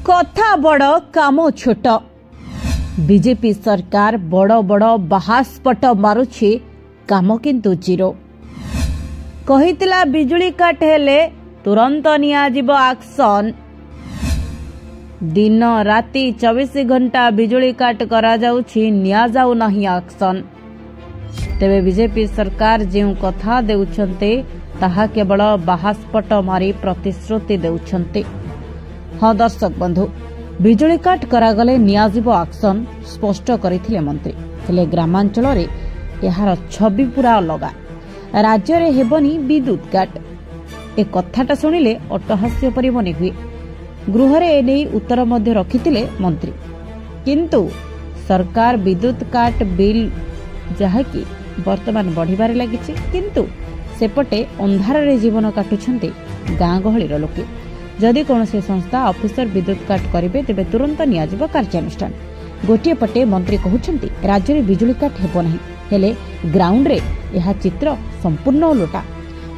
कथा बड़ काम छोट बीजेपी सरकार बड़ बड़ बाहास्पट मारुछि काम किंतु जीरो। कहितला बिजुली काट हेले तुरंत नियाजिबो एक्शन। दिन राति 24 घंटा बिजुली काट करा जाउछि निया जाउ नाही एक्शन। तेबे बीजेपी सरकार जेउ कथा देउछन्ते ताहा केवल बाहास्पट मारी प्रतिश्रुति देउछन्ते। हाँ दर्शक बंधु, बिजुली काट करागले नियाजिबो एक्शन स्पष्ट करिथिले मंत्री। हेले ग्रामांचल रे एहार छवि पूरा अलगा। राज्य रे हेबनी विद्युत काट। ए कथाटा सुनिले अट्टहास्य परि मने हुए। गृह रे एने उत्तर मध्य रखिथिले मंत्री, किंतु सरकार विद्युत काट बिल जहाकी वर्तमान बढ़िबारे लागिछि, किंतु सेपटे अंधार रे जीवन काटुछन्ते गाँ गहलीर लोके। जदि कौनसी संस्था ऑफिसर विद्युत काट करेंगे तेबे तुरंत नियाजिबो कार्यानुष्ठान। गोटे पटे मंत्री कहउछन्ति राज्य रे बिजुली काट हेबो नाही, हेले ग्राउंड रे यह चित्र संपूर्ण उलटा।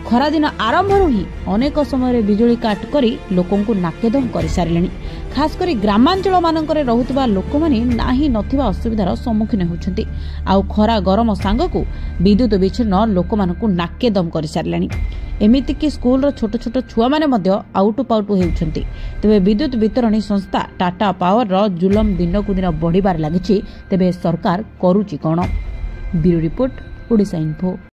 खरा दिन आरंभ ही अनेक समय बिजुली काट करी लोकंकु नाकेदम कर सारिलेनी। खास करी ग्रामांचल मानकरे रहुतबा लोक माने नाही नथिबा असुविधार सम्मुखीन होउछन्ति। आउ खरा गरम सांगकु विद्युत विच्छिन्न लोक मानकु नाकेदम कर सारिलेनी। एमिति कि स्कूल रो छोट छोट छुआ माने मध्य आउटु पाउटु हेउछन्ति। तेबे विद्युत वितरणी संस्था टाटा पावर रो जुलम दिनकु दिन बढ़िबार लागिछि। तेबे सरकार करूची कोन? Bureau report, Odisha info.